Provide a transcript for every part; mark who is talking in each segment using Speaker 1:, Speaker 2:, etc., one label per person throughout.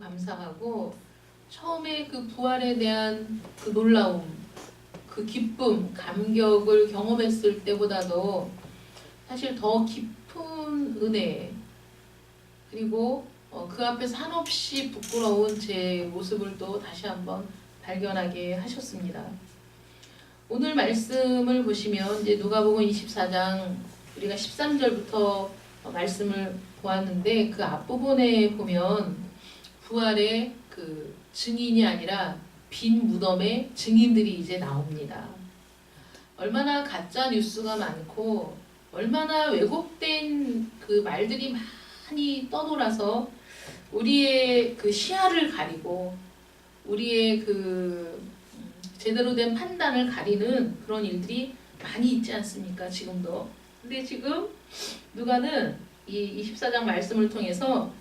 Speaker 1: 감사하고 처음에 그 부활에 대한 그 놀라움, 그 기쁨, 감격을 경험했을 때보다도 사실 더 깊은 은혜, 그리고 그 앞에서 한없이 부끄러운 제 모습을 또 다시 한번 발견하게 하셨습니다. 오늘 말씀을 보시면 이제 누가복음 24장 우리가 13절부터 말씀을 보았는데, 그 앞부분에 보면 부활의 그 증인이 아니라 빈 무덤의 증인들이 이제 나옵니다. 얼마나 가짜 뉴스가 많고 얼마나 왜곡된 그 말들이 많이 떠돌아서 우리의 그 시야를 가리고 우리의 그 제대로 된 판단을 가리는 그런 일들이 많이 있지 않습니까? 지금도. 근데 지금 누가는 이 24장 말씀을 통해서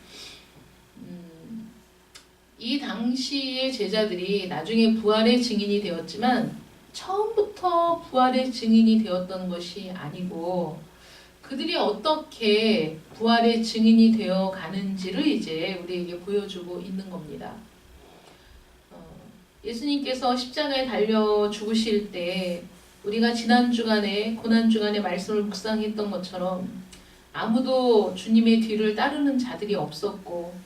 Speaker 1: 이 당시의 제자들이 나중에 부활의 증인이 되었지만 처음부터 부활의 증인이 되었던 것이 아니고 그들이 어떻게 부활의 증인이 되어 가는지를 이제 우리에게 보여주고 있는 겁니다. 예수님께서 십자가에 달려 죽으실 때 우리가 지난 주간에 고난 주간에 말씀을 묵상했던 것처럼 아무도 주님의 뒤를 따르는 자들이 없었고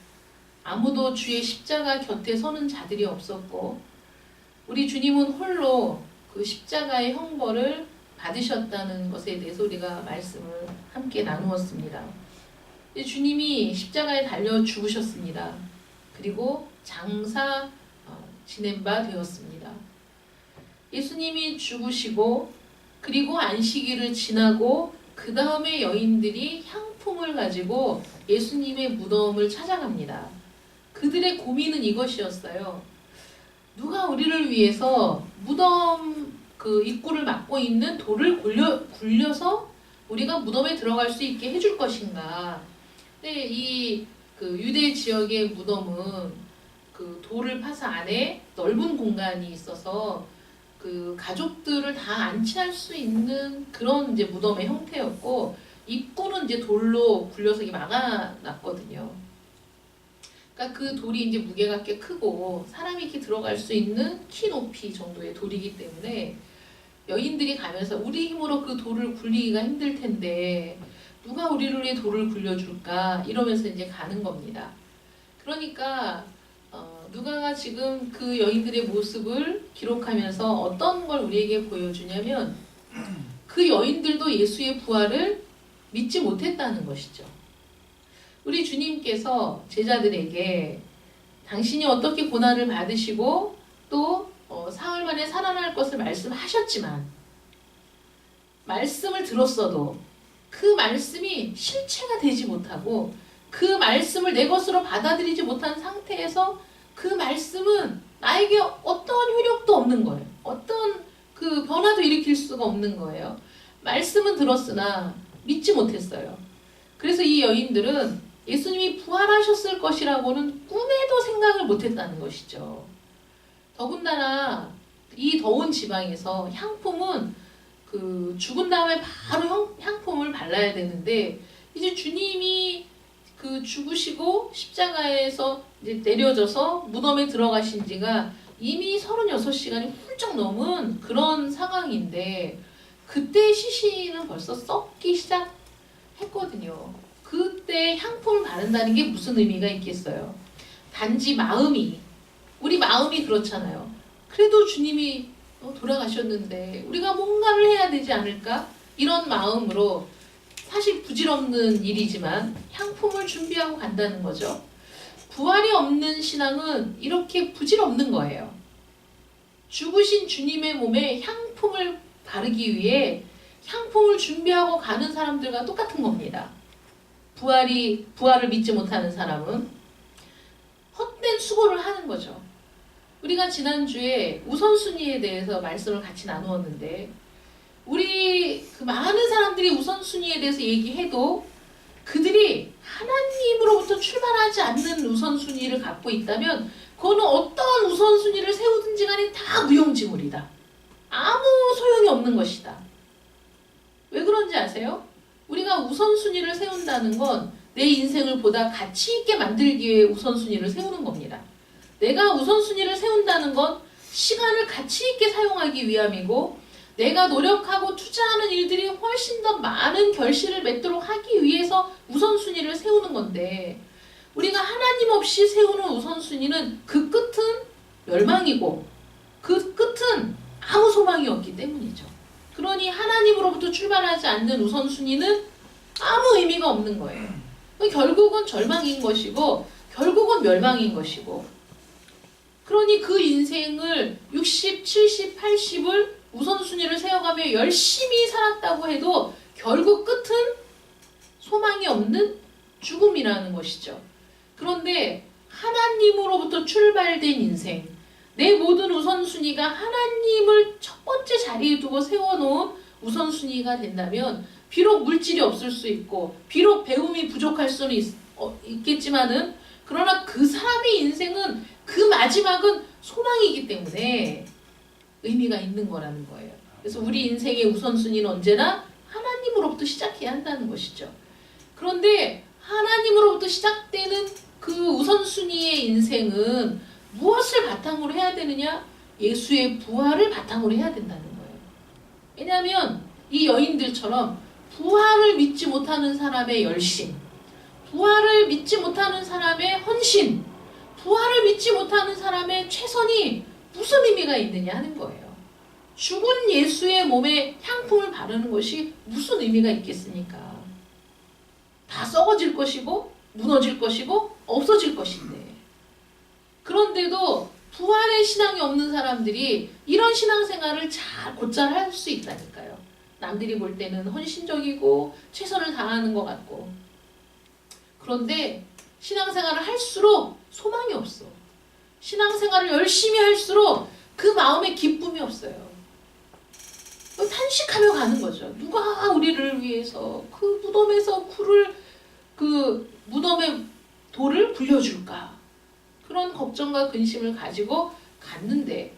Speaker 1: 아무도 주의 십자가 곁에 서는 자들이 없었고 우리 주님은 홀로 그 십자가의 형벌을 받으셨다는 것에 대해서 우리가 말씀을 함께 나누었습니다. 주님이 십자가에 달려 죽으셨습니다. 그리고 장사 지낸 바 되었습니다. 예수님이 죽으시고 그리고 안식일을 지나고 그 다음에 여인들이 향품을 가지고 예수님의 무덤을 찾아갑니다. 그들의 고민은 이것이었어요. 누가 우리를 위해서 무덤 그 입구를 막고 있는 돌을 굴려서 우리가 무덤에 들어갈 수 있게 해줄 것인가. 근데 이 그 유대 지역의 무덤은 그 돌을 파서 안에 넓은 공간이 있어서 그 가족들을 다 안치할 수 있는 그런 이제 무덤의 형태였고 입구는 이제 돌로 굴려서 막아놨거든요. 그러니까 그 돌이 이제 무게가 꽤 크고 사람이 이렇게 들어갈 수 있는 키 높이 정도의 돌이기 때문에 여인들이 가면서 우리 힘으로 그 돌을 굴리기가 힘들 텐데 누가 우리를 위해 돌을 굴려줄까 이러면서 이제 가는 겁니다. 그러니까 누가가 지금 그 여인들의 모습을 기록하면서 어떤 걸 우리에게 보여주냐면 그 여인들도 예수의 부활을 믿지 못했다는 것이죠. 우리 주님께서 제자들에게 당신이 어떻게 고난을 받으시고 또 사흘 만에 살아날 것을 말씀하셨지만 말씀을 들었어도 그 말씀이 실체가 되지 못하고 그 말씀을 내 것으로 받아들이지 못한 상태에서 그 말씀은 나에게 어떤 효력도 없는 거예요. 어떤 그 변화도 일으킬 수가 없는 거예요. 말씀은 들었으나 믿지 못했어요. 그래서 이 여인들은 예수님이 부활하셨을 것이라고는 꿈에도 생각을 못했다는 것이죠. 더군다나 이 더운 지방에서 향품은 그 죽은 다음에 바로 향품을 발라야 되는데 이제 주님이 그 죽으시고 십자가에서 이제 내려져서 무덤에 들어가신 지가 이미 36시간이 훌쩍 넘은 그런 상황인데 그때 시신은 벌써 썩기 시작했거든요. 그때 향품을 바른다는 게 무슨 의미가 있겠어요? 단지 우리 마음이 그렇잖아요. 그래도 주님이 돌아가셨는데 우리가 뭔가를 해야 되지 않을까? 이런 마음으로 사실 부질없는 일이지만 향품을 준비하고 간다는 거죠. 부활이 없는 신앙은 이렇게 부질없는 거예요. 죽으신 주님의 몸에 향품을 바르기 위해 향품을 준비하고 가는 사람들과 똑같은 겁니다. 부활을 믿지 못하는 사람은 헛된 수고를 하는 거죠. 우리가 지난주에 우선순위에 대해서 말씀을 같이 나누었는데 우리 그 많은 사람들이 우선순위에 대해서 얘기해도 그들이 하나님으로부터 출발하지 않는 우선순위를 갖고 있다면 그거는 어떤 우선순위를 세우든지 간에 다 무용지물이다. 아무 소용이 없는 것이다. 왜 그런지 아세요? 우리가 우선순위를 세운다는 건 내 인생을 보다 가치 있게 만들기 위해 우선순위를 세우는 겁니다. 내가 우선순위를 세운다는 건 시간을 가치 있게 사용하기 위함이고 내가 노력하고 투자하는 일들이 훨씬 더 많은 결실을 맺도록 하기 위해서 우선순위를 세우는 건데 우리가 하나님 없이 세우는 우선순위는 그 끝은 멸망이고 그 끝은 아무 소망이 없기 때문이죠. 그러니 하나님으로부터 출발하지 않는 우선순위는 아무 의미가 없는 거예요. 결국은 절망인 것이고 결국은 멸망인 것이고 그러니 그 인생을 60, 70, 80을 우선순위를 세워가며 열심히 살았다고 해도 결국 끝은 소망이 없는 죽음이라는 것이죠. 그런데 하나님으로부터 출발된 인생, 내 모든 우선순위가 하나님을 첫 번째 자리에 두고 세워놓은 우선순위가 된다면 비록 물질이 없을 수 있고 비록 배움이 부족할 수는 있겠지만은 그러나 그 사람의 인생은 그 마지막은 소망이기 때문에 의미가 있는 거라는 거예요. 그래서 우리 인생의 우선순위는 언제나 하나님으로부터 시작해야 한다는 것이죠. 그런데 하나님으로부터 시작되는 그 우선순위의 인생은 무엇을 바탕으로 해야 되느냐? 예수의 부활을 바탕으로 해야 된다는 거예요. 왜냐하면 이 여인들처럼 부활을 믿지 못하는 사람의 열심, 부활을 믿지 못하는 사람의 헌신, 부활을 믿지 못하는 사람의 최선이 무슨 의미가 있느냐 하는 거예요. 죽은 예수의 몸에 향품을 바르는 것이 무슨 의미가 있겠습니까? 다 썩어질 것이고 무너질 것이고 없어질 것인데 그런데도 부활의 신앙이 없는 사람들이 이런 신앙생활을 잘 곧잘 할 수 있다니까요. 남들이 볼 때는 헌신적이고 최선을 다하는 것 같고 그런데 신앙생활을 할수록 소망이 없어. 신앙생활을 열심히 할수록 그 마음에 기쁨이 없어요. 탄식하며 가는 거죠. 누가 우리를 위해서 그 무덤에서 그 무덤의 돌을 굴려줄까? 그런 걱정과 근심을 가지고 갔는데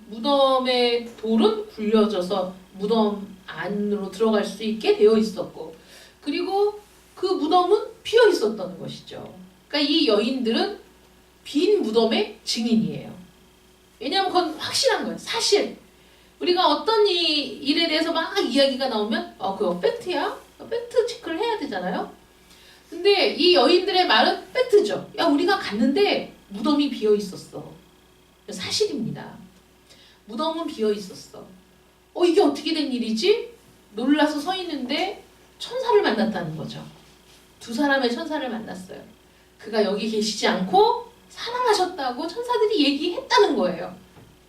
Speaker 1: 무덤의 돌은 굴려져서 무덤 안으로 들어갈 수 있게 되어 있었고 그리고 그 무덤은 비어 있었던 것이죠. 그러니까 이 여인들은 빈 무덤의 증인이에요. 왜냐하면 그건 확실한 거예요. 사실 우리가 어떤 일에 대해서 막 이야기가 나오면 그거 팩트야? 팩트 체크를 해야 되잖아요. 근데 이 여인들의 말은 팩트죠. 야 우리가 갔는데 무덤이 비어 있었어. 사실입니다. 무덤은 비어 있었어. 이게 어떻게 된 일이지? 놀라서 서 있는데 천사를 만났다는 거죠. 두 사람의 천사를 만났어요. 그가 여기 계시지 않고 살아나셨다고 천사들이 얘기했다는 거예요.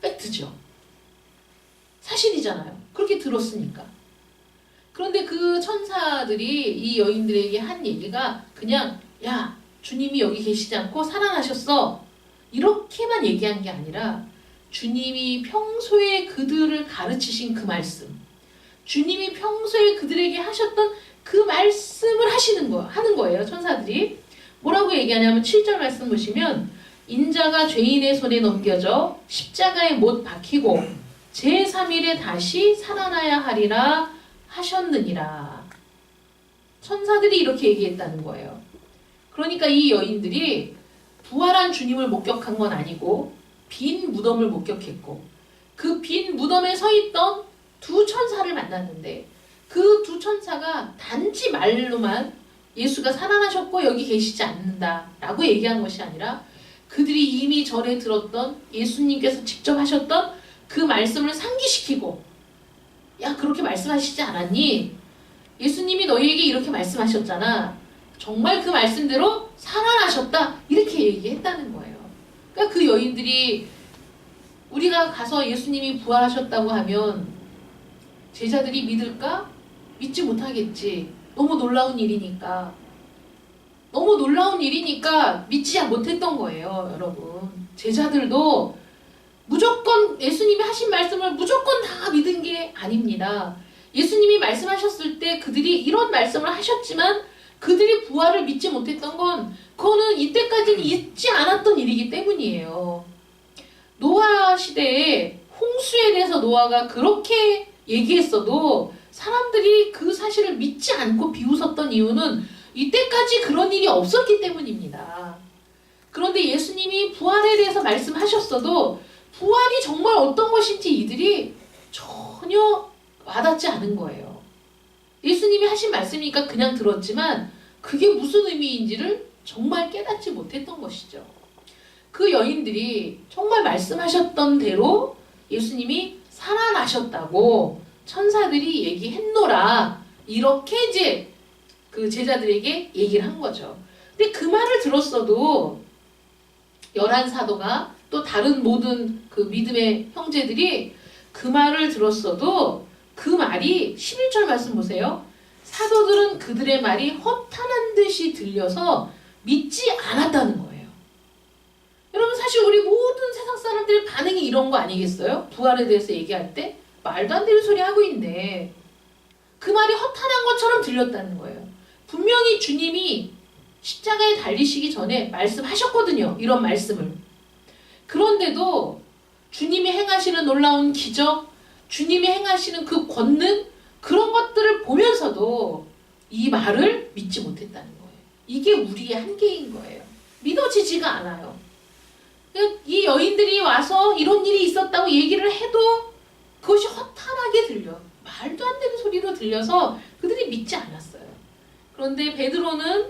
Speaker 1: 팩트죠. 사실이잖아요. 그렇게 들었으니까. 그런데 그 천사들이 이 여인들에게 한 얘기가 그냥 야 주님이 여기 계시지 않고 살아나셨어. 이렇게만 얘기한 게 아니라 주님이 평소에 그들을 가르치신 그 말씀, 주님이 평소에 그들에게 하셨던 그 말씀을 하는 거예요. 천사들이. 뭐라고 얘기하냐면 7절 말씀 보시면 인자가 죄인의 손에 넘겨져 십자가에 못 박히고 제3일에 다시 살아나야 하리라 하셨느니라. 천사들이 이렇게 얘기했다는 거예요. 그러니까 이 여인들이 부활한 주님을 목격한 건 아니고 빈 무덤을 목격했고 그 빈 무덤에 서 있던 두 천사를 만났는데 그 두 천사가 단지 말로만 예수가 살아나셨고 여기 계시지 않는다라고 얘기한 것이 아니라 그들이 이미 전에 들었던 예수님께서 직접 하셨던 그 말씀을 상기시키고 야 그렇게 말씀하시지 않았니? 예수님이 너희에게 이렇게 말씀하셨잖아. 정말 그 말씀대로 살아나셨다. 이렇게 얘기했다는 거예요. 그러니까 그 여인들이 우리가 가서 예수님이 부활하셨다고 하면 제자들이 믿을까? 믿지 못하겠지. 너무 놀라운 일이니까. 너무 놀라운 일이니까 믿지 못했던 거예요, 여러분. 제자들도 무조건 예수님이 하신 말씀을 무조건 다 믿은 게 아닙니다. 예수님이 말씀하셨을 때 그들이 이런 말씀을 하셨지만 그들이 부활을 믿지 못했던 건 그거는 이때까지는 있지 않았던 일이기 때문이에요. 노아 시대에 홍수에 대해서 노아가 그렇게 얘기했어도 사람들이 그 사실을 믿지 않고 비웃었던 이유는 이때까지 그런 일이 없었기 때문입니다. 그런데 예수님이 부활에 대해서 말씀하셨어도 부활이 정말 어떤 것인지 이들이 전혀 와닿지 않은 거예요. 예수님이 하신 말씀이니까 그냥 들었지만 그게 무슨 의미인지를 정말 깨닫지 못했던 것이죠. 그 여인들이 정말 말씀하셨던 대로 예수님이 살아나셨다고 천사들이 얘기했노라, 이렇게 이제 그 제자들에게 얘기를 한 거죠. 근데 그 말을 들었어도 열한 사도가 또 다른 모든 그 믿음의 형제들이 그 말을 들었어도 그 말이 11절 말씀 보세요. 사도들은 그들의 말이 허탄한 듯이 들려서 믿지 않았다는 거예요. 여러분, 사실 우리 모든 세상 사람들의 반응이 이런 거 아니겠어요? 부활에 대해서 얘기할 때 말도 안 되는 소리 하고 있네. 그 말이 허탄한 것처럼 들렸다는 거예요. 분명히 주님이 십자가에 달리시기 전에 말씀하셨거든요. 이런 말씀을. 그런데도 주님이 행하시는 놀라운 기적, 주님이 행하시는 그 권능, 그런 것들을 보면서도 이 말을 믿지 못했다는 거예요. 이게 우리의 한계인 거예요. 믿어지지가 않아요. 이 여인들이 와서 이런 일이 있었다고 얘기를 해도 그것이 허탄하게 들려. 말도 안 되는 소리로 들려서 그들이 믿지 않았어요. 그런데 베드로는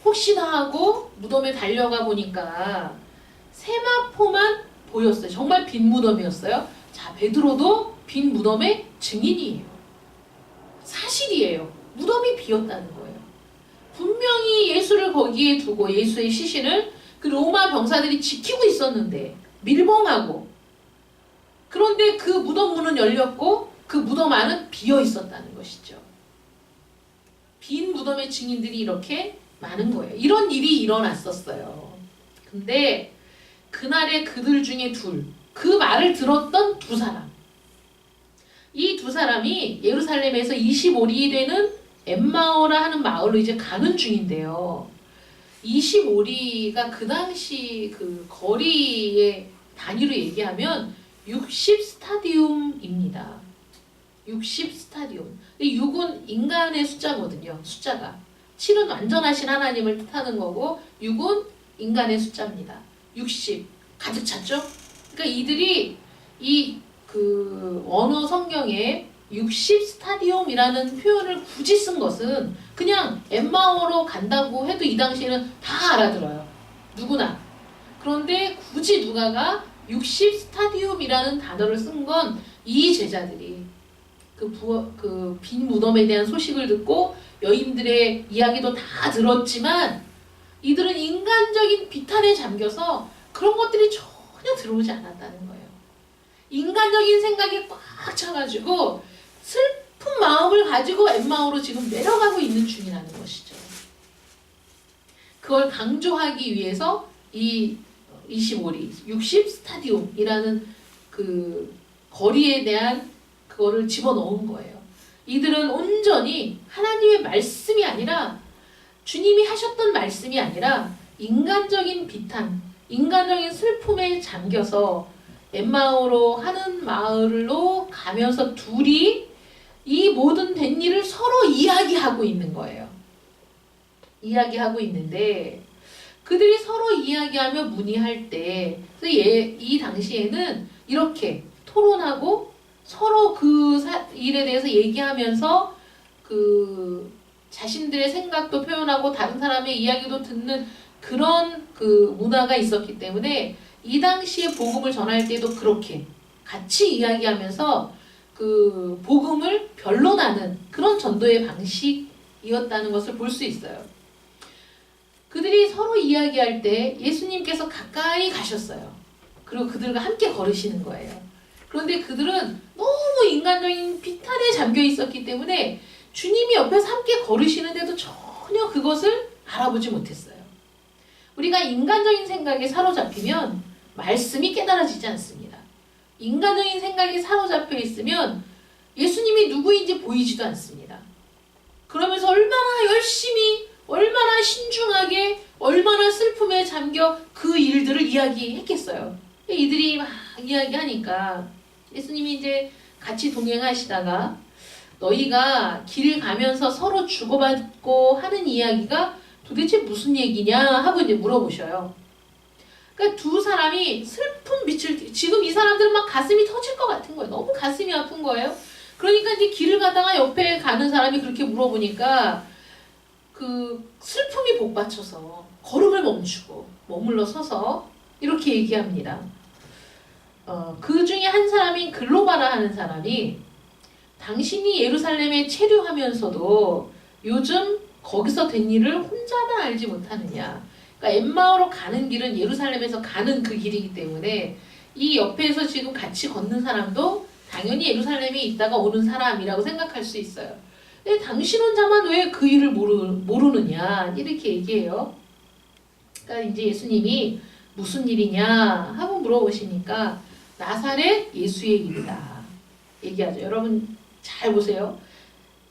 Speaker 1: 혹시나 하고 무덤에 달려가 보니까 세마포만 보였어요. 정말 빈 무덤이었어요. 자, 베드로도 빈 무덤의 증인이에요. 사실이에요. 무덤이 비었다는 거예요. 분명히 예수를 거기에 두고 예수의 시신을 그 로마 병사들이 지키고 있었는데 밀봉하고, 그런데 그 무덤 문은 열렸고 그 무덤 안은 비어 있었다는 것이죠. 빈 무덤의 증인들이 이렇게 많은 거예요. 이런 일이 일어났었어요. 근데 그날의 그들 중에 그 말을 들었던 두 사람, 이 두 사람이 예루살렘에서 25리 되는 엠마오라 하는 마을로 이제 가는 중인데요. 25리가 그 당시 그 거리의 단위로 얘기하면 60스타디움입니다. 60스타디움. 6은 인간의 숫자거든요. 숫자가. 7은 완전하신 하나님을 뜻하는 거고 6은 인간의 숫자입니다. 60. 가득 찼죠? 그러니까 이들이 이 그 언어 성경에 60스타디움이라는 표현을 굳이 쓴 것은 그냥 엠마오로 간다고 해도 이 당시에는 다 알아들어요. 누구나. 그런데 굳이 누가가 60스타디움이라는 단어를 쓴 건 이 제자들이 그 빈 무덤에 대한 소식을 듣고 여인들의 이야기도 다 들었지만 이들은 인간적인 비탄에 잠겨서 그런 것들이 전혀 들어오지 않았다는 거예요. 인간적인 생각이 꽉 차가지고 슬픈 마음을 가지고 엠마오로 지금 내려가고 있는 중이라는 것이죠. 그걸 강조하기 위해서 이 25리, 60스타디움이라는 그 거리에 대한 그거를 집어넣은 거예요. 이들은 온전히 하나님의 말씀이 아니라, 주님이 하셨던 말씀이 아니라 인간적인 비탄, 인간적인 슬픔에 잠겨서 엠마오로 하는 마을로 가면서 둘이 이 모든 된 일을 서로 이야기하고 있는 거예요. 이야기하고 있는데 그들이 서로 이야기하며 문의할 때, 이 당시에는 이렇게 토론하고 서로 그 일에 대해서 얘기하면서 그 자신들의 생각도 표현하고 다른 사람의 이야기도 듣는 그런 그 문화가 있었기 때문에 이 당시에 복음을 전할 때도 그렇게 같이 이야기하면서 그 복음을 변론하는 그런 전도의 방식이었다는 것을 볼 수 있어요. 그들이 서로 이야기할 때 예수님께서 가까이 가셨어요. 그리고 그들과 함께 걸으시는 거예요. 그런데 그들은 너무 인간적인 비탄에 잠겨 있었기 때문에 주님이 옆에서 함께 걸으시는데도 전혀 그것을 알아보지 못했어요. 우리가 인간적인 생각에 사로잡히면 말씀이 깨달아지지 않습니다. 인간적인 생각에 사로잡혀 있으면 예수님이 누구인지 보이지도 않습니다. 그러면서 얼마나 열심히, 얼마나 신중하게, 얼마나 슬픔에 잠겨 그 일들을 이야기했겠어요. 이들이 막 이야기하니까 예수님이 이제 같이 동행하시다가 너희가 길 가면서 서로 주고받고 하는 이야기가 도대체 무슨 얘기냐 하고 이제 물어보셔요. 그러니까 두 사람이 슬픈 빛을, 지금 이 사람들은 막 가슴이 터질 것 같은 거예요. 너무 가슴이 아픈 거예요. 그러니까 이제 길을 가다가 옆에 가는 사람이 그렇게 물어보니까 그 슬픔이 복받쳐서 걸음을 멈추고 머물러 서서 이렇게 얘기합니다. 그 중에 한 사람인 글로바라 하는 사람이 당신이 예루살렘에 체류하면서도 요즘 거기서 된 일을 혼자만 알지 못하느냐. 그러니까 엠마오로 가는 길은 예루살렘에서 가는 그 길이기 때문에 이 옆에서 지금 같이 걷는 사람도 당연히 예루살렘에 있다가 오는 사람이라고 생각할 수 있어요. 근데 당신 혼자만 왜 그 일을 모르느냐 이렇게 얘기해요. 그러니까 이제 예수님이 무슨 일이냐 하고 물어보시니까 나사렛 예수의 일이다 얘기하죠. 여러분 잘 보세요.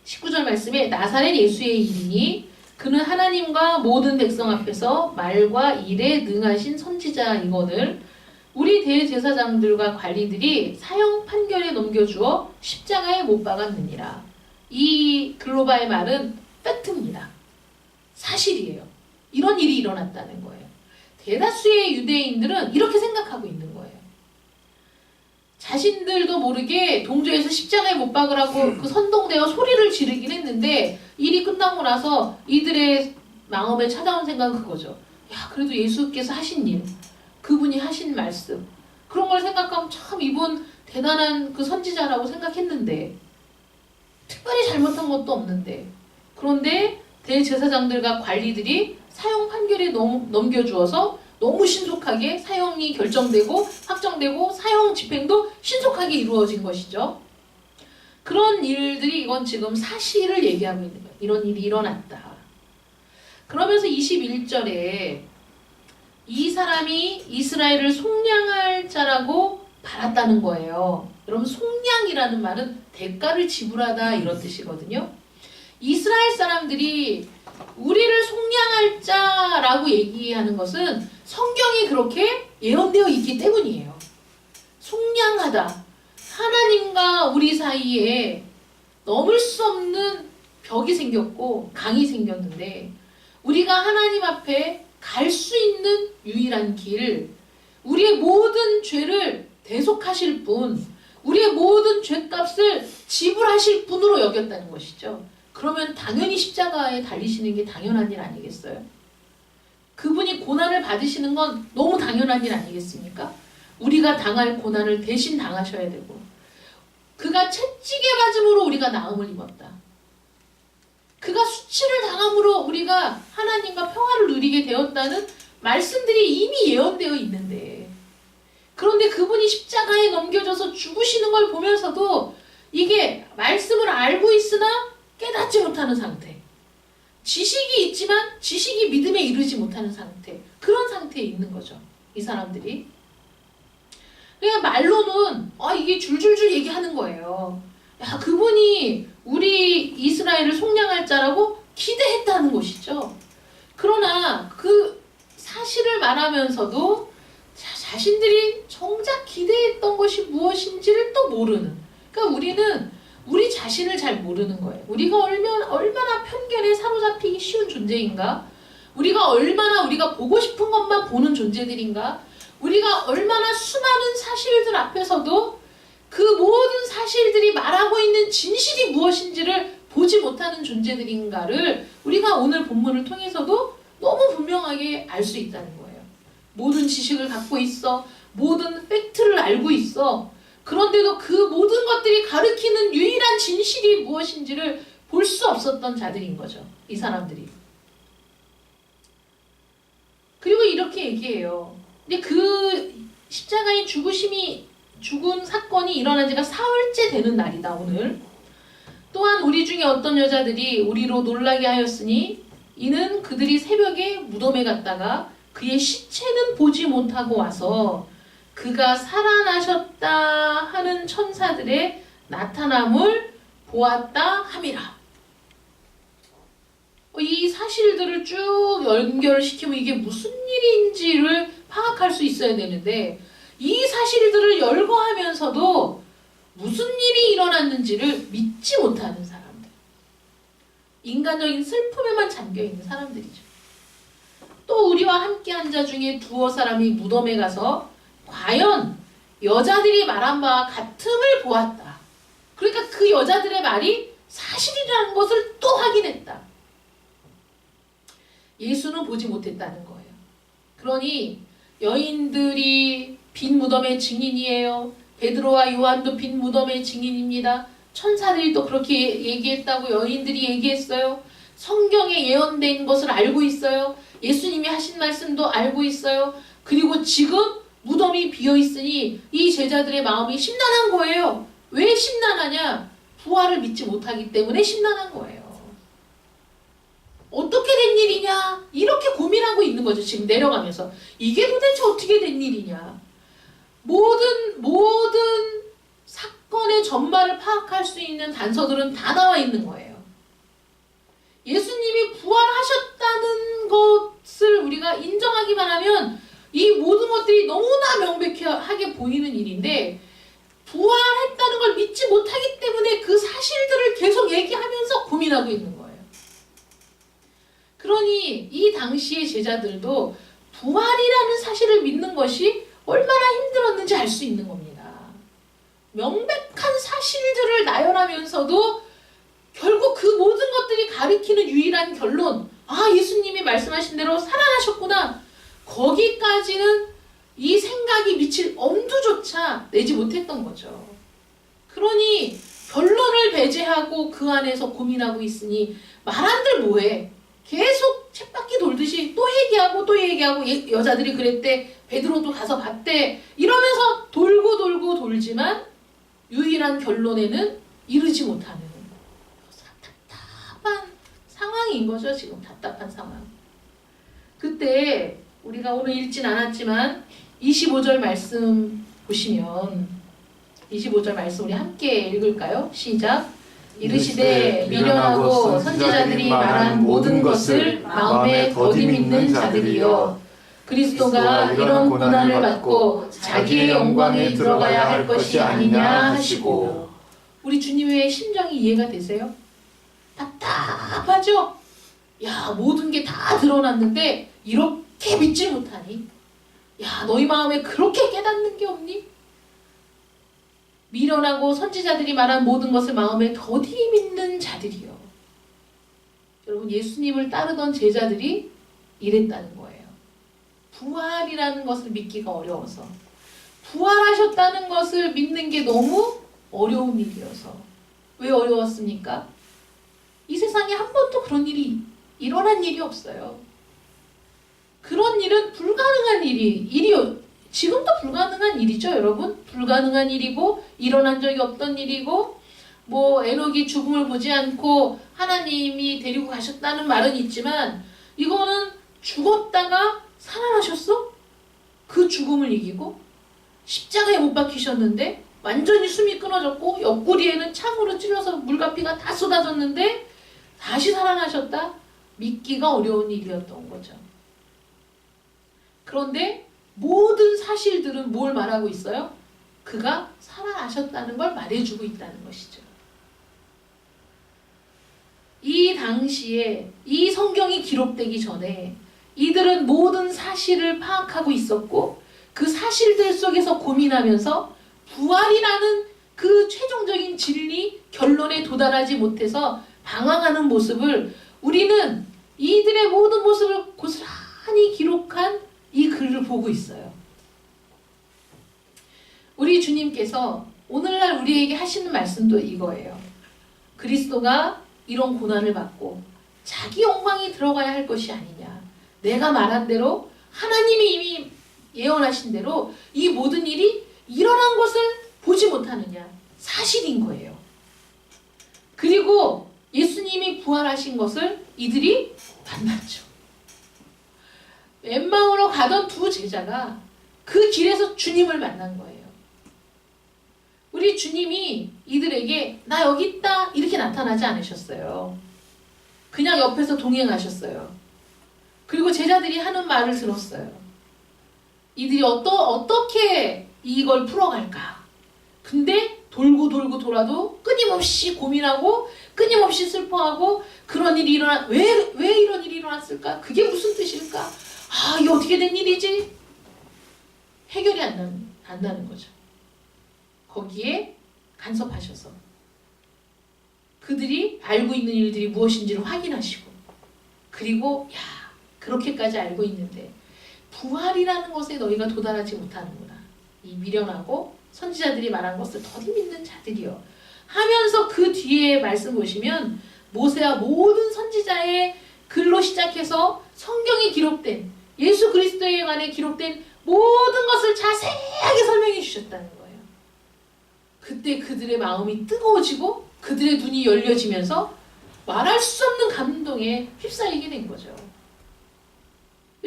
Speaker 1: 19절 말씀에 나사렛 예수의 일이니 그는 하나님과 모든 백성 앞에서 말과 일에 능하신 선지자이거늘 우리 대제사장들과 관리들이 사형 판결에 넘겨주어 십자가에 못 박았느니라. 이 글로바의 말은 팩트입니다. 사실이에요. 이런 일이 일어났다는 거예요. 대다수의 유대인들은 이렇게 생각하고 있는 거예요. 자신들도 모르게 동조해서 십자가에 못 박으라고 그 선동되어 소리를 지르긴 했는데 일이 끝나고 나서 이들의 마음에 찾아온 생각은 그거죠. 야, 그래도 예수께서 하신 일, 그분이 하신 말씀, 그런 걸 생각하면 참 이분 대단한 그 선지자라고 생각했는데 특별히 잘못한 것도 없는데 그런데 대제사장들과 관리들이 사형 판결에 넘겨주어서 너무 신속하게 사형이 결정되고 확정되고 사형 집행도 신속하게 이루어진 것이죠. 그런 일들이 이건 지금 사실을 얘기하고 있는 거예요. 이런 일이 일어났다. 그러면서 21절에 이 사람이 이스라엘을 속량할 자라고 바랐다는 거예요. 여러분 속량이라는 말은 대가를 지불하다 이런 뜻이거든요. 이스라엘 사람들이 우리를 속량할 자라고 얘기하는 것은 성경이 그렇게 예언되어 있기 때문이에요. 속량하다. 하나님과 우리 사이에 넘을 수 없는 벽이 생겼고 강이 생겼는데 우리가 하나님 앞에 갈 수 있는 유일한 길, 우리의 모든 죄를 대속하실 분, 우리의 모든 죄값을 지불하실 분으로 여겼다는 것이죠. 그러면 당연히 십자가에 달리시는 게 당연한 일 아니겠어요? 그분이 고난을 받으시는 건 너무 당연한 일 아니겠습니까? 우리가 당할 고난을 대신 당하셔야 되고 그가 채찍에 맞음으로 우리가 나음을 입었다. 그가 수치를 당함으로 우리가 하나님과 평화를 누리게 되었다는 말씀들이 이미 예언되어 있는데 그런데 그분이 십자가에 넘겨져서 죽으시는 걸 보면서도 이게 말씀을 알고 있으나 깨닫지 못하는 상태, 지식이 있지만 지식이 믿음에 이르지 못하는 상태, 그런 상태에 있는 거죠. 이 사람들이. 그러니까 말로는 이게 줄줄줄 얘기하는 거예요. 야, 그분이 우리 이스라엘을 속량할 자라고 기대했다는 것이죠. 그러나 그 사실을 말하면서도 자신들이 정작 기대했던 것이 무엇인지를 또 모르는. 그러니까 우리는 우리 자신을 잘 모르는 거예요. 우리가 얼마나 편견에 사로잡히기 쉬운 존재인가? 우리가 보고 싶은 것만 보는 존재들인가? 우리가 얼마나 수많은 사실들 앞에서도 그 모든 사실들이 말하고 있는 진실이 무엇인지를 보지 못하는 존재들인가를 우리가 오늘 본문을 통해서도 너무 분명하게 알 수 있다는 거예요. 모든 지식을 갖고 있어. 모든 팩트를 알고 있어. 그런데도 그 모든 것들이 가리키는 유일한 진실이 무엇인지를 볼 수 없었던 자들인 거죠. 이 사람들이. 그리고 이렇게 얘기해요. 근데 그 십자가의 죽은 사건이 일어난 지가 사흘째 되는 날이다, 오늘. 또한 우리 중에 어떤 여자들이 우리로 놀라게 하였으니 이는 그들이 새벽에 무덤에 갔다가 그의 시체는 보지 못하고 와서 그가 살아나셨다 하는 천사들의 나타남을 보았다 함이라. 이 사실들을 쭉 연결시키면 이게 무슨 일인지를 파악할 수 있어야 되는데 이 사실들을 열거하면서도 무슨 일이 일어났는지를 믿지 못하는 사람들. 인간적인 슬픔에만 잠겨있는 사람들이죠. 또 우리와 함께 한 자 중에 두어 사람이 무덤에 가서 과연 여자들이 말한 바와 같음을 보았다. 그러니까 그 여자들의 말이 사실이라는 것을 또 확인했다. 예수는 보지 못했다는 거예요. 그러니 여인들이 빈 무덤의 증인이에요. 베드로와 요한도 빈 무덤의 증인입니다. 천사들이 또 그렇게 얘기했다고 여인들이 얘기했어요. 성경에 예언된 것을 알고 있어요. 예수님이 하신 말씀도 알고 있어요. 그리고 지금 무덤이 비어있으니 이 제자들의 마음이 심란한 거예요. 왜 심란하냐? 부활을 믿지 못하기 때문에 심란한 거예요. 어떻게 된 일이냐? 이렇게 고민하고 있는 거죠. 지금 내려가면서. 이게 도대체 어떻게 된 일이냐? 모든 사건의 전말을 파악할 수 있는 단서들은 다 나와 있는 거예요. 예수님이 부활하셨다는 것을 우리가 인정하기만 하면 이 모든 것들이 너무나 명백하게 보이는 일인데, 부활했다는 걸 믿지 못하기 때문에 그 사실들을 계속 얘기하면서 고민하고 있는 거예요. 그러니 이 당시의 제자들도 부활이라는 사실을 믿는 것이 얼마나 힘들었는지 알 수 있는 겁니다. 명백한 사실들을 나열하면서도 결국 그 모든 것들이 가리키는 유일한 결론, 아, 예수님이 말씀하신 대로 살아나셨구나. 거기까지는 이 생각이 미칠 엄두조차 내지 못했던 거죠. 그러니 결론을 배제하고 그 안에서 고민하고 있으니 말한들 뭐해? 계속 쳇바퀴 돌듯이 또 얘기하고 또 얘기하고, 여자들이 그랬대, 베드로도 가서 봤대, 이러면서 돌고 돌고 돌지만 유일한 결론에는 이르지 못하는 답답한 상황인 거죠. 지금 답답한 상황. 그때 우리가 오늘 읽진 않았지만 25절 말씀 보시면, 25절 말씀 우리 함께 읽을까요? 시작. 이르시되 미련하고 선지자들이 말한 모든 것을 마음에 더디 믿는 자들이여, 그리스도가 이런 고난을 받고 자기의 영광에 들어가야 할 것이 아니냐 하시고. 우리 주님의 심정이 이해가 되세요? 답답하죠? 야, 모든 게 다 드러났는데 이렇게 믿지 못하니? 야, 너희 마음에 그렇게 깨닫는 게 없니? 미련하고 선지자들이 말한 모든 것을 마음에 더디 믿는 자들이요. 여러분, 예수님을 따르던 제자들이 이랬다는 거예요. 부활이라는 것을 믿기가 어려워서, 부활하셨다는 것을 믿는 게 너무 어려운 일이어서. 왜 어려웠습니까? 이 세상에 한 번도 그런 일이 일어난 일이 없어요. 그런 일은 불가능한 일이요. 지금도 불가능한 일이죠, 여러분. 불가능한 일이고, 일어난 적이 없던 일이고, 뭐 에녹이 죽음을 보지 않고 하나님이 데리고 가셨다는 말은 있지만, 이거는 죽었다가 살아나셨어? 그 죽음을 이기고 십자가에 못 박히셨는데 완전히 숨이 끊어졌고 옆구리에는 창으로 찔러서 물가피가 다 쏟아졌는데 다시 살아나셨다? 믿기가 어려운 일이었던 거죠. 그런데 모든 사실들은 뭘 말하고 있어요? 그가 살아나셨다는 걸 말해주고 있다는 것이죠. 이 당시에 이 성경이 기록되기 전에 이들은 모든 사실을 파악하고 있었고, 그 사실들 속에서 고민하면서 부활이라는 그 최종적인 진리 결론에 도달하지 못해서 방황하는 모습을, 우리는 이들의 모든 모습을 고스란히 기록한 이 글을 보고 있어요. 우리 주님께서 오늘날 우리에게 하시는 말씀도 이거예요. 그리스도가 이런 고난을 받고 자기 영광이 들어가야 할 것이 아니냐. 내가 말한 대로, 하나님이 이미 예언하신 대로 이 모든 일이 일어난 것을 보지 못하느냐. 사실인 거예요. 그리고 예수님이 부활하신 것을 이들이 만났죠. 엠마오로 가던 두 제자가 그 길에서 주님을 만난 거예요. 우리 주님이 이들에게 나 여기 있다 이렇게 나타나지 않으셨어요. 그냥 옆에서 동행하셨어요. 그리고 제자들이 하는 말을 들었어요. 이들이 어떻게 이걸 풀어갈까? 근데 돌고 돌고 돌아도 끊임없이 고민하고 끊임없이 슬퍼하고 그런 일이 왜 이런 일이 일어났을까? 그게 무슨 뜻일까? 아, 이게 어떻게 된 일이지? 해결이 안 나는 거죠. 거기에 간섭하셔서 그들이 알고 있는 일들이 무엇인지를 확인하시고, 그리고 야, 그렇게까지 알고 있는데 부활이라는 것에 너희가 도달하지 못하는구나. 이 미련하고 선지자들이 말한 것을 더디 믿는 자들이요 하면서 그 뒤에 말씀 보시면 모세와 모든 선지자의 글로 시작해서 성경에 기록된 예수 그리스도에 관해 기록된 모든 것을 자세하게 설명해 주셨다는 거예요. 그때 그들의 마음이 뜨거워지고 그들의 눈이 열려지면서 말할 수 없는 감동에 휩싸이게 된 거죠.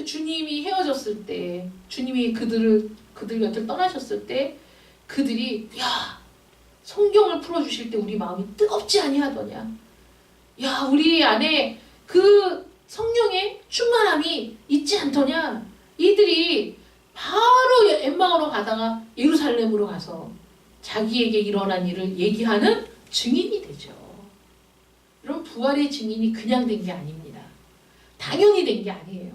Speaker 1: 주님이 헤어졌을 때, 주님이 그들 곁을 떠나셨을 때 그들이 야, 성경을 풀어주실 때 우리 마음이 뜨겁지 아니하더냐. 야, 우리 안에 그 성령의 충만함이 있지 않더냐. 이들이 바로 엠마오로 가다가 예루살렘으로 가서 자기에게 일어난 일을 얘기하는 증인이 되죠. 이런 부활의 증인이 그냥 된 게 아닙니다. 당연히 된 게 아니에요.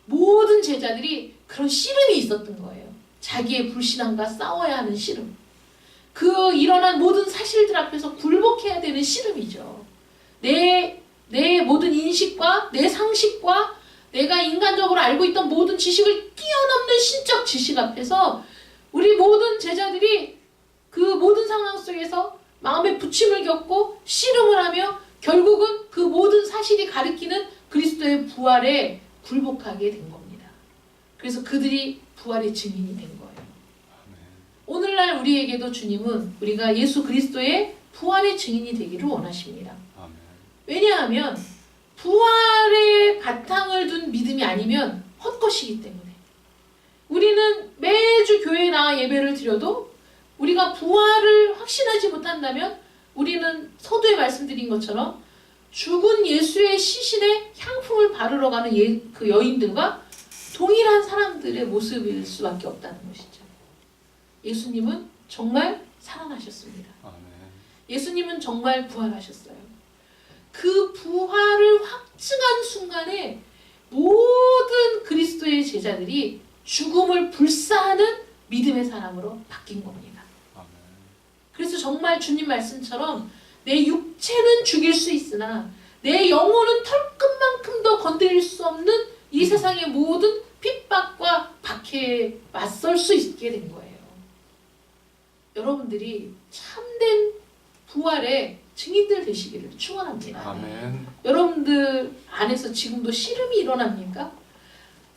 Speaker 1: 모든 제자들이 그런 씨름이 있었던 거예요. 자기의 불신앙과 싸워야 하는 씨름. 그 일어난 모든 사실들 앞에서 굴복해야 되는 씨름이죠. 내 모든 인식과 내 상식과 내가 인간적으로 알고 있던 모든 지식을 뛰어넘는 신적 지식 앞에서 우리 모든 제자들이 그 모든 상황 속에서 마음의 부침을 겪고 씨름을 하며 결국은 그 모든 사실이 가리키는 그리스도의 부활에 굴복하게 된 겁니다. 그래서 그들이 부활의 증인이 된 거예요. 오늘날 우리에게도 주님은 우리가 예수 그리스도의 부활의 증인이 되기를 원하십니다. 왜냐하면 부활의 바탕을 둔 믿음이 아니면 헛것이기 때문에 우리는 매주 교회에 나와 예배를 드려도 우리가 부활을 확신하지 못한다면 우리는 서두에 말씀드린 것처럼 죽은 예수의 시신에 향품을 바르러 가는 그 여인들과 동일한 사람들의 모습일 수밖에 없다는 것이죠. 예수님은 정말 살아나셨습니다. 예수님은 정말 부활하셨어요. 그 부활을 확증한 순간에 모든 그리스도의 제자들이 죽음을 불사하는 믿음의 사람으로 바뀐 겁니다. 그래서 정말 주님 말씀처럼 내 육체는 죽일 수 있으나 내 영혼은 털끝만큼도 건드릴 수 없는 이 세상의 모든 핍박과 박해에 맞설 수 있게 된 거예요. 여러분들이 참된 부활의 증인들 되시기를 축원합니다.
Speaker 2: 아멘.
Speaker 1: 여러분들 안에서 지금도 씨름이 일어납니까?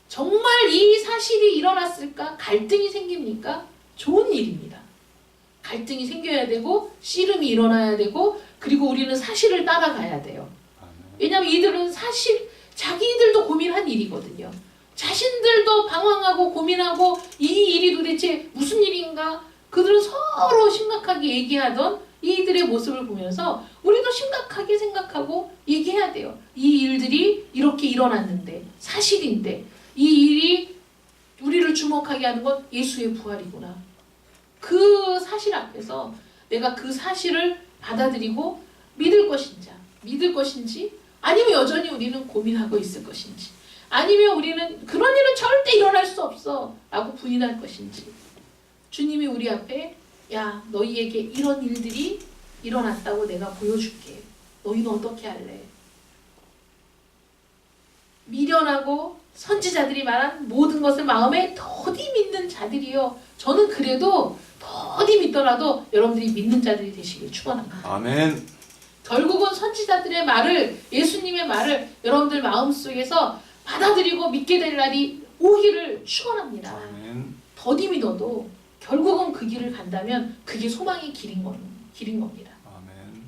Speaker 1: 정말 이 사실이 일어났을까? 갈등이 생깁니까? 좋은 일입니다. 갈등이 생겨야 되고 씨름이 일어나야 되고 그리고 우리는 사실을 따라가야 돼요. 왜냐하면 이들은 사실 자기들도 고민한 일이거든요. 자신들도 방황하고 고민하고 이 일이 도대체 무슨 일인가? 그들은 서로 심각하게 얘기하던 이들의 모습을 보면서 우리도 심각하게 생각하고 얘기해야 돼요. 이 일들이 이렇게 일어났는데 사실인데 이 일이 우리를 주목하게 하는 건 예수의 부활이구나. 그 사실 앞에서 내가 그 사실을 받아들이고 믿을 것인지 아니면 여전히 우리는 고민하고 있을 것인지 아니면 우리는 그런 일은 절대 일어날 수 없어 라고 부인할 것인지 주님이 우리 앞에 야 너희에게 이런 일들이 일어났다고 내가 보여줄게. 너희는 어떻게 할래? 미련하고 선지자들이 말한 모든 것을 마음에 더디 믿는 자들이요. 저는 그래도 더디 믿더라도 여러분들이 믿는 자들이 되시길 축원합니다.
Speaker 2: 아멘.
Speaker 1: 결국은 선지자들의 말을 예수님의 말을 여러분들 마음속에서 받아들이고 믿게 될 날이 오기를 축원합니다.
Speaker 2: 아멘.
Speaker 1: 더디 믿어도 결국은 그 길을 간다면 그게 소망의 길인 겁니다.
Speaker 2: 아멘.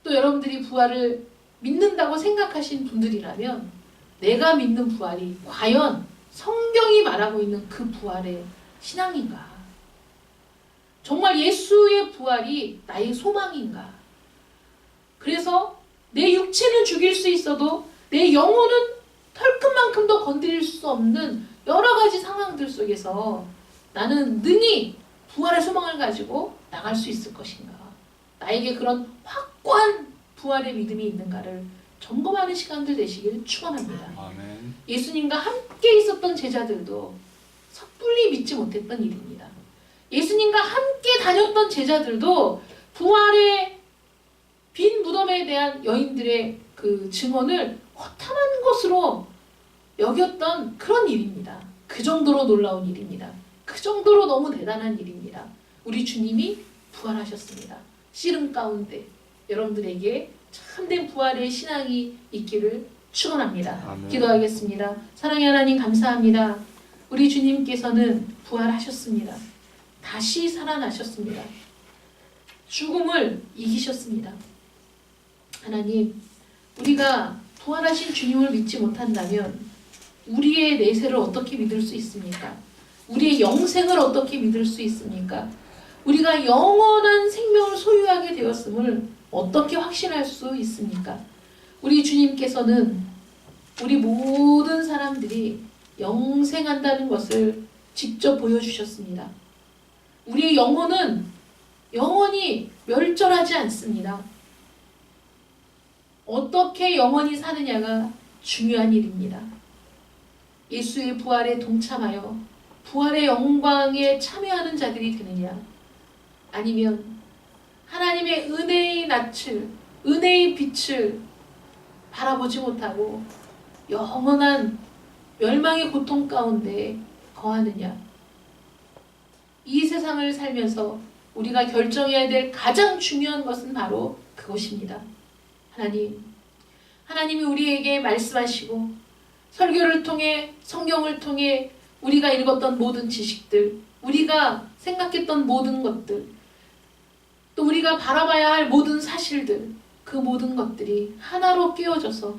Speaker 1: 또 여러분들이 부활을 믿는다고 생각하신 분들이라면 내가 믿는 부활이 과연 성경이 말하고 있는 그 부활의 신앙인가? 정말 예수의 부활이 나의 소망인가? 그래서 내 육체는 죽일 수 있어도 내 영혼은 털끝만큼도 건드릴 수 없는 여러 가지 상황들 속에서 나는 능히 부활의 소망을 가지고 나갈 수 있을 것인가? 나에게 그런 확고한 부활의 믿음이 있는가를 점검하는 시간들 되시길 축원합니다.
Speaker 2: 아멘.
Speaker 1: 예수님과 함께 있었던 제자들도 섣불리 믿지 못했던 일입니다. 예수님과 함께 다녔던 제자들도 부활의 빈 무덤에 대한 여인들의 그 증언을 허탄한 것으로 여겼던 그런 일입니다. 그 정도로 놀라운 일입니다. 그 정도로 너무 대단한 일입니다. 우리 주님이 부활하셨습니다. 씨름 가운데 여러분들에게 참된 부활의 신앙이 있기를 축원합니다.
Speaker 2: 아멘.
Speaker 1: 기도하겠습니다. 사랑의 하나님 감사합니다. 우리 주님께서는 부활하셨습니다. 다시 살아나셨습니다. 죽음을 이기셨습니다. 하나님, 우리가 부활하신 주님을 믿지 못한다면 우리의 내세를 어떻게 믿을 수 있습니까? 우리의 영생을 어떻게 믿을 수 있습니까? 우리가 영원한 생명을 소유하게 되었음을 어떻게 확신할 수 있습니까? 우리 주님께서는 우리 모든 사람들이 영생한다는 것을 직접 보여주셨습니다. 우리의 영혼은 영원히 멸절하지 않습니다. 어떻게 영원히 사느냐가 중요한 일입니다. 예수의 부활에 동참하여 부활의 영광에 참여하는 자들이 되느냐, 아니면 하나님의 은혜의 낯을, 은혜의 빛을 바라보지 못하고 영원한 멸망의 고통 가운데 거하느냐. 이 세상을 살면서 우리가 결정해야 될 가장 중요한 것은 바로 그것입니다. 하나님이 우리에게 말씀하시고 설교를 통해, 성경을 통해 우리가 읽었던 모든 지식들, 우리가 생각했던 모든 것들, 또 우리가 바라봐야 할 모든 사실들, 그 모든 것들이 하나로 끼워져서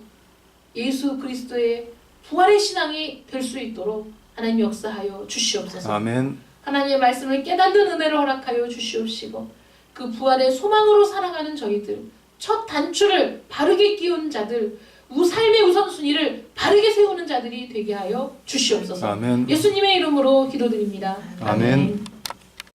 Speaker 1: 예수 그리스도의 부활의 신앙이 될 수 있도록 하나님 역사하여 주시옵소서.
Speaker 2: 아멘.
Speaker 1: 하나님의 말씀을 깨닫는 은혜를 허락하여 주시옵시고, 그 부활의 소망으로 살아가는 저희들, 첫 단추를 바르게 끼운 자들, 삶의 우선순위를 바르게 세우는 자들이 되게 하여 주시옵소서.
Speaker 2: 아멘.
Speaker 1: 예수님의 이름으로 기도드립니다.
Speaker 2: 아멘.